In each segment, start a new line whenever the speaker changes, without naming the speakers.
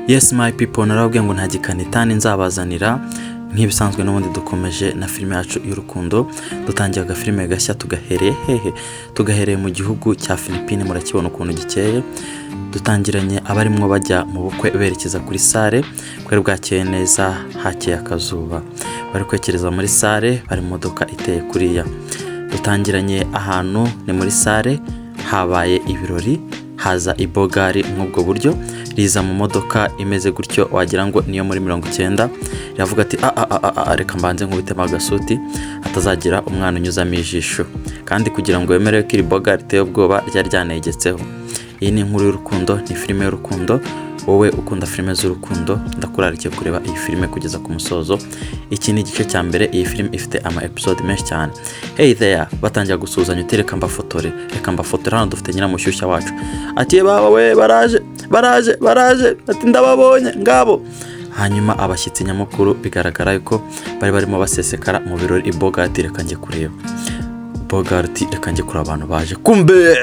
Yes my people, narababwiye ngo nta gikanitani nzabazanira nk'ibisanzwe n'ubundi dukomeje na filime yacu y'urukundo. Dutangiye agafilime gashya tugahereye mu gihugu cya Philippines, murakibona ukuntu gikeye. Dutangiranye abarimwo bajya mu bukwe berekeza kuri sare, kweri bwakeye neza, hakeye akazuba, bari kwekereza muri sare, bari mu modoka iteye kuriya. Dutangiranye ahantu ni muri sare, habaye ibirori, haza ibogari nk'ubwo buryo, riza mu modoka imeze gutyo wagira ngo niyo muri 90. Yavuga ati reka mbanze nkubitema agasuti atazagira umwana unyuzamo ijisho, kandi kugira ngo yemerere ko iri bogari iteye ubwoba ryari ryanegetseho. Iyi ni inkuru y'urukundo, ni filime y'urukundo. Wowe ukunda filime z'urukundo, ndakurarikiye kureba iyi filime kugeza ku musozo. Iki ni igice cya mbere. Iyi filime ifite ama episode menshi cyane. Hey there, batangira gusuzanya uti reka mbafotore hano dufite nyiramushyushya wacu. Ati baba we baraje, ati ndababonye ngabo. Hanyuma abashyitsi nyamukuru bigaragara yuko bari barimo basesekara mu birori. Ibogati reka njye kureba, Bogart reka njye kureba abantu baje. Kumbe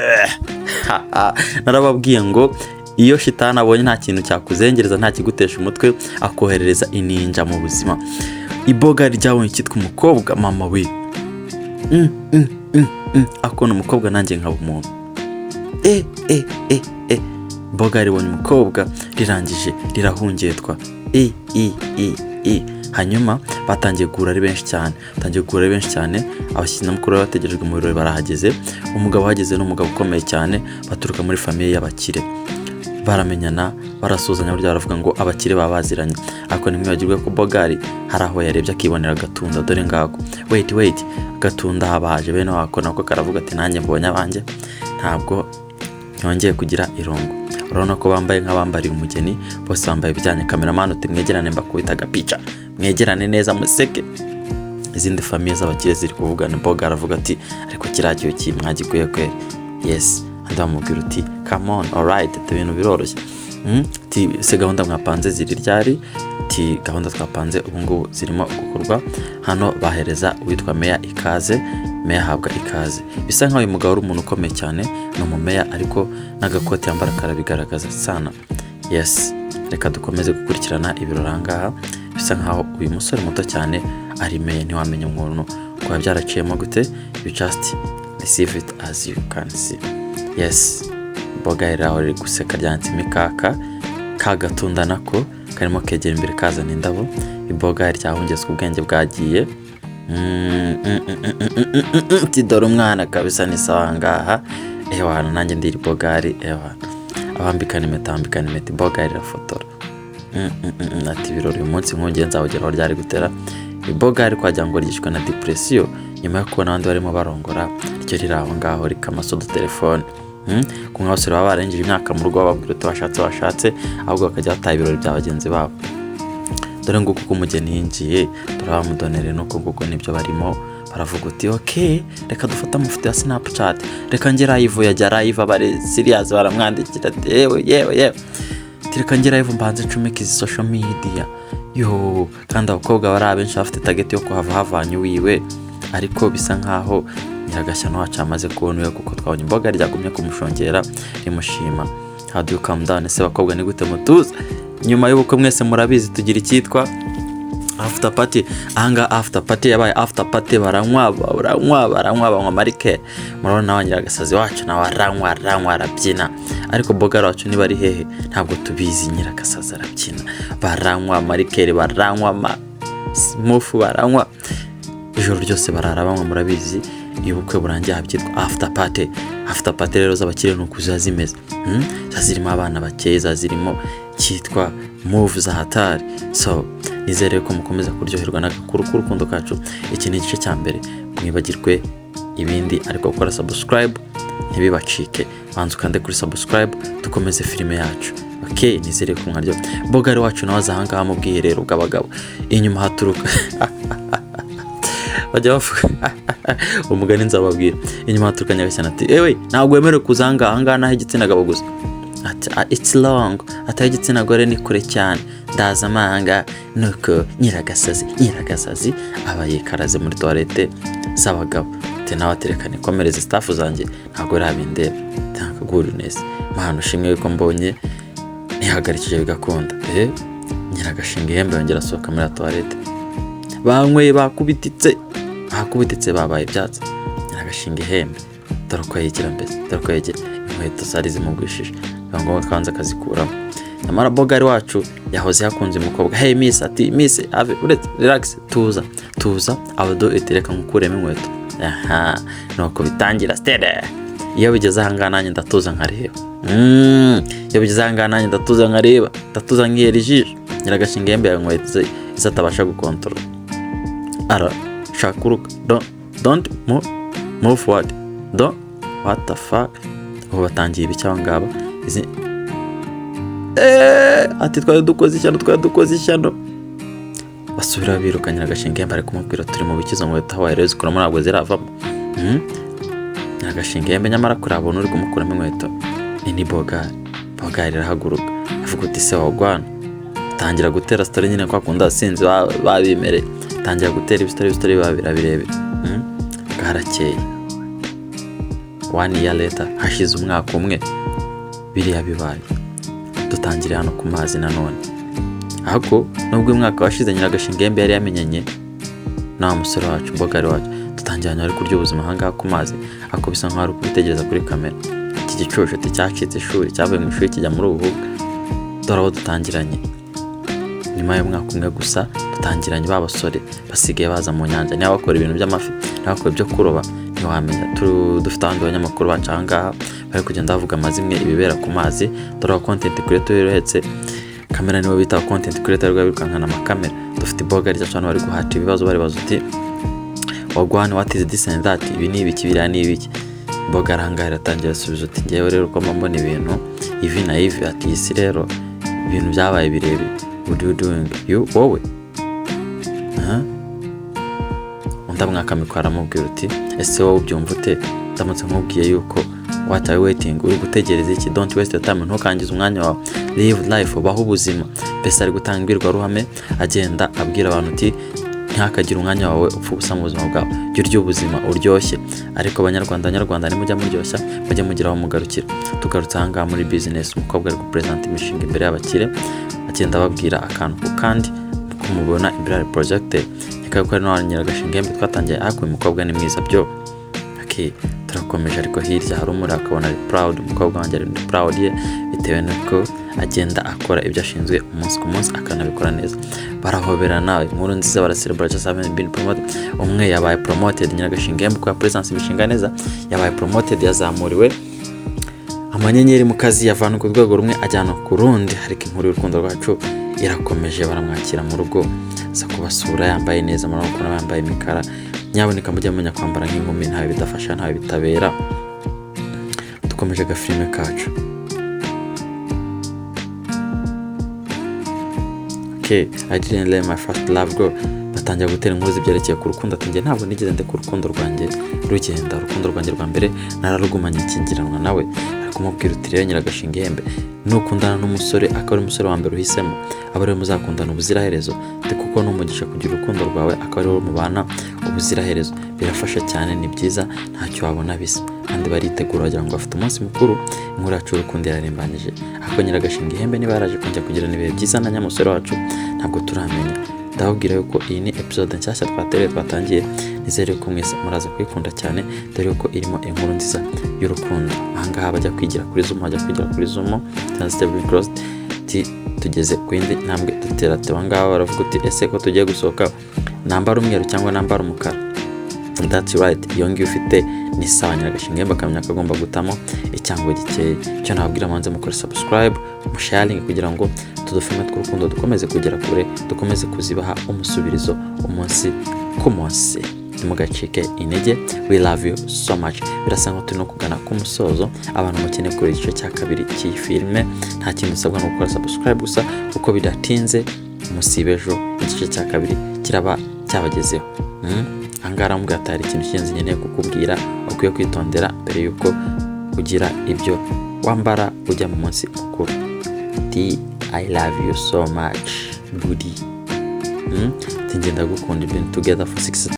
narababwiye ngo iyo shitani abonye nta kintu cyakuzengereza, nta kigutesha umutwe, akoherereza ininja mu buzima. Iboga ryabonye cyitwa umukobwa, mama we akona umukobwa nanjye nkaba umuntu. Boga ribonye umukobwa, rirangije rirahungetwa. Hanyuma batangiye guhura ari benshi cyane. Abashyitsi n'umukuru bategerejwe mu birori barahageze. Umugabo hageze n'umugabo ukomeye cyane, baturuka muri famiye y'abakire. Baramenyana, barasuzanya, burya baravuga ngo abakire babaziranye. Ariko nimwibagirwe ko Bogari hari aho yarebye akibonera Gatunda. Dore ngako, wait, Gatunda habaje bene wako, nako karavuga ati nanjye mbonye abanjye ntabwo nyongeye kugira irongo. Urabona ko bambaye nk'abambariye umugeni, bose bambaye bijyanye. Cameraman uti mwegerane mbakubita agapica, mwegerane neza museke. Izindi famiye z'abakire ziri kuvugana. Bogari avuga ati ariko kiragiye ki mwagikuye kweri. Yes, ndamubwira uti come on, alright, ibintu biroroshye. Se gahunda mwapanze ziri ryari? Ti gahunda twapanze ubu ngubu zirimo gukorwa. Hano bahereza uwitwa Meya ikaze, Meya habwa ikaze. Bisa nkaho uyu mugabo ari umuntu ukomeye cyane, no mu Meya, ariko n'agakote yambara karabigaragaza sana. Yes, reka dukomeze gukurikirana ibirori ngaha. Bisa nkaho uyu musore muto cyane ari Meya, ntiwamenya umuntu ko yabyaraciyemo gute. You just receive it as you can see. Yes, Bogari aho riri guseka ryanditse imikaka. Gatunda nako karimo kegera imbere kazana indabo. Ibogari ryahungetswe ubwenge bwagiye. Tidora umwana kabisa ni sawa ngaha. Ewana nanjye ndiri Bogari, ewana abambikana impeta Bogari rafotora. Ati birori uyu munsi nk'ugenza ugeraho ryari gutera. Ibogari kwagira ngo ryishwe na depression nyuma yo kubona abandi barimo barongora. Ryo riraho ngaho rikamasodo telefone. Kumwe abasore baba barengeje imyaka mu rugo, bababwira uti washatse, ahubwo bakajya bataha ibirori bya bagenzi babo. Dore nguko uko umugeni yinjiye, turabamudonere nuko nguko nibyo barimo baravuga uti okay, reka dufata amafoto ya Snapchat, reka ngera live. Yajya live bari serious, baramwandikira ati yewe reka ngera live mbanze ncumike izi social media. Kandi abakobwa bari abenshi bafite target yo kuhava havanye wiwe, ariko bisa nkaho Nyiragashyano wacu amaze kubona we, kuko twabonye imboga ryagumye kumushongera rimushima. How do you calm down? Se bakobwa ni gute mutuza? Nyuma y'ubukwe mwese murabizi tugira icyitwa after party. Anga after party yabaye after party, baranywa marike. Murabona nawe Nyiragasazi wacu nawe aranywa arabyina. Ariko Bogari wacu niba ari hehe ntabwo tubizi. Nyiragasazi arabyina, baranywa marike, baranywa smufu, baranywa ijoro ryose barara banywa. Murabizi iyo ubukwe burangiye habyitwa after party rero z'abakire nuko zazimeze. Zazirimo abana bakeye, zirimo cyitwa move za hatari. So nizere ko mukomeza kuryoherwa n'agakuru k'urukundo kacu. Iki ni igice cya mbere, mwibagirwe ibindi ariko gukora subscribe ntibibacike. Banza ukande kuri subscribe dukomeze filime yacu. Okay, nizere ko mwaryo. Bogari wacu nawe azahanga mu bwiherero bw'abagabo, inyuma haturuka bajya bavuga umugani nzababwira. Inyuma haturuka Nyagashyano ati ntabwo wemerewe kuzanga ahangaha naho igitsina gabo gusa. Ati it's long, ati igitsina gore ni kure cyane. Ndaza amanga nuko Nyiragasazi abaye karaze muri toilette z'abagabo. Ati nawe aterekane komereza staff zanjye ntabwo rabindeba. Thank goodness, mahano shimwe ko mbonye nihagarikije bigakunda. Nyiragashinga ihembe yongera asohoka muri toilette. Banyweye bakubititse babaye ibyatsi. Nyiragashinga ihembe dore ko yigira mbese, dore ko yigira inkweto zari zimugwishije, ngo kanza akazikuramo. Nyamara bogari wacu yahoze yakunze umukobwa. Hey miss, ati miss, relax, tuza abado itereka nkukuremo inkweto. Nuko bitangira stede. Iyo bigeze ahangana nanjye ndatuza nkareba. Iyo bigeze ahangana nanjye ndatuza nkareba, ndatuza ngihera ijisho. Nyiragashinga ihembe yankweto izatabasha gukontorora. Shakuruka, don't move forward. What the fuck? Ubu batangiye ibicyaho ngaba. Ati twari dukoze ishyano. Basubira biruka. Nyiragashinga ihembe ari kumubwira turi mu bikizo nkweto hawaye rero zikuramo ntabwo ziravamo. Nyiragashinga ihembe nyamara kurabona uri kumukuramo inkweto ni bogari irahaguruka. Avuga uti se wagwana. Tangira gutera story nyine kwa kunda sinzi babimereye. Tangira gutera ibistori babirabirebe. Garakeye. 1 year later, hashize umwaka umwe biriya bibaye. Dutangire hano ku mazi nanone. Ahako nubwo umwaka washize Nyiragashinga ihembe yari yamenyanye na musore wacu bogari wacu. Dutangira ari kurya ubuzima hanga ku mazi. Ako bisa nkaho ari kubitegereza kuri kamera. Iki gicoco cyacitse ishuri cyavuye mu ishuri kijya muri ubu. Dore aho dutangiranye. Nyuma y'umwaka umwe gusa dutangiranye babasore basigaye baza mu nyanja niba bakora ibintu by'amafi n'abakora ibyo kuroba. Ntiwamenya dufite abandi banyamakuru bacu ahangaha bari kugenda bavuga amazimwe ibibera ku mazi. Dore content creator yeretse kamera niwe bita content creator rwabirukankana amakamera. Dufite bogari cyane bari guhata ibibazo bari bazuti wagwana what is this and that, ibi ni ibiki biriya ni ibiki. Bogari ahangaha iratangira asubiza uti ngewe rero uko mbona ibintu ivi na ivi ati isi rero ibintu byabaye birebire. What you doing you wowe? Ndamwaka mikora mubwira uti ese wowe ubyumva ute? Ndamutse nkubwiye yuko what are you waiting, uri gutegereza iki? Don't waste your time, ntukangize umwanya wawe. Live life, baho ubuzima. Mbese ari gutanga imbwirwaruhame agenda abwira abantu uti ntihakagire umwanya wawe upfa ubusa mu buzima bwawe. Jya urya ubuzima uryoshye. Ariko Banyarwanda nimujya muryoshya mujye mugira aho mugarukira. Tugarutse ahangaha muri business, umukobwa ari gupresent imishinga imbere y'abakire agenda ababwira akantu kandi kumubona imbere ya project ikaba ari no Nyiragashinga ihembe twatangiye ariko uyu mukobwa ni mwiza byo. Turakomeje ariko hirya hari umuri akabona ari proud. Umukobwa wanjye ari proud ye bitewe nuko agenda akora ibyo ashinzwe umunsi ku munsi akanabikora neza. Barahoberana inkuru nziza baracelebrate 7 been promoted. Umwe yabaye promoted Nyiragashinga ihembe kwa presence imishinga neza yabaye promoted yazamuriwe amanyenyeri mu kazi yavana ku rwego rumwe ajyana ku rundi. Ariko inkuru y'urukundo rwacu irakomeje. Baramwakira mu rugo za kubasura yambaye neza amaboko yambaye imikara. Nyaboneka mujye mumenya kwambara nk'inkumi ntawe bidafasha ntawe bitabera. Dukomeje gafilme kacu. I didn't let my first love go. Batangira gutera inkuru zibyerekeye ku rukundo. Ati ntabwo nigeze ndeka urukundo rwanjye rugenda. Urukundo rwanjye rwa mbere nararugumanye kingiranwa nawe. Kumubwira uti rero Nyiragashinga ihembe nukundana n'umusore akaba ari umusore wa mbere uhisemo aba ari muzakundana ubuziraherezo. Kuko n'umugisha kugira urukundo rwawe akaba ari mubana ubuziraherezo. Birafasha cyane, ni byiza, ntacyo wabona bisa. Kandi baritegura kugira ngo bafite umunsi mukuru. Inkuru yacu y'urukundo yararimbanyije. Ako Nyiragashinga ihembe niba yaraje kujya kugira nibihe byiza na nyamusore wacu ntabwo turamenya. Ndababwira yuko iyi ni episode nshyashya twatangiye. Nizere ko mwese muraza kwikunda cyane dore ko irimo inkuru nziza y'urukundo. Ahangaha bajya kwigira kuri Zoom na step cross. Tugeze ku yindi ntambwe dutera ngaba baravuga uti ese ko tugiye gusohoka nambara umweru cyangwa nambara umukara. That's right, iyo ngiyo ufite ni sawa. Nyiragashinga ihembe akamenya ko agomba gutamo icyango gikeye. Cyo nababwira manze mukore subscribe musharing kugira ngo tudufime tw'urukundo dukomeze kugera kure, dukomeze kuzibaha umusubirizo umunsi ku munsi. Nimugacike intege. We love you so much. Birasa nko turi no kugana ku musozo. Abantu mukeneye kuri igice cya kabiri cy'iyi filme nta kintu usabwa no gukora subscribe gusa kuko bidatinze musibejo igice cya kabiri kiraba cyabagezeho. Angara mbwa atari ikintu cyinzi nkeneye kukubwira ukwiye kwitondera mbere yuko ugira ibyo wambara ujya mu munsi mukuru. I love you so much buddy. Tingenda gukunda been together for 6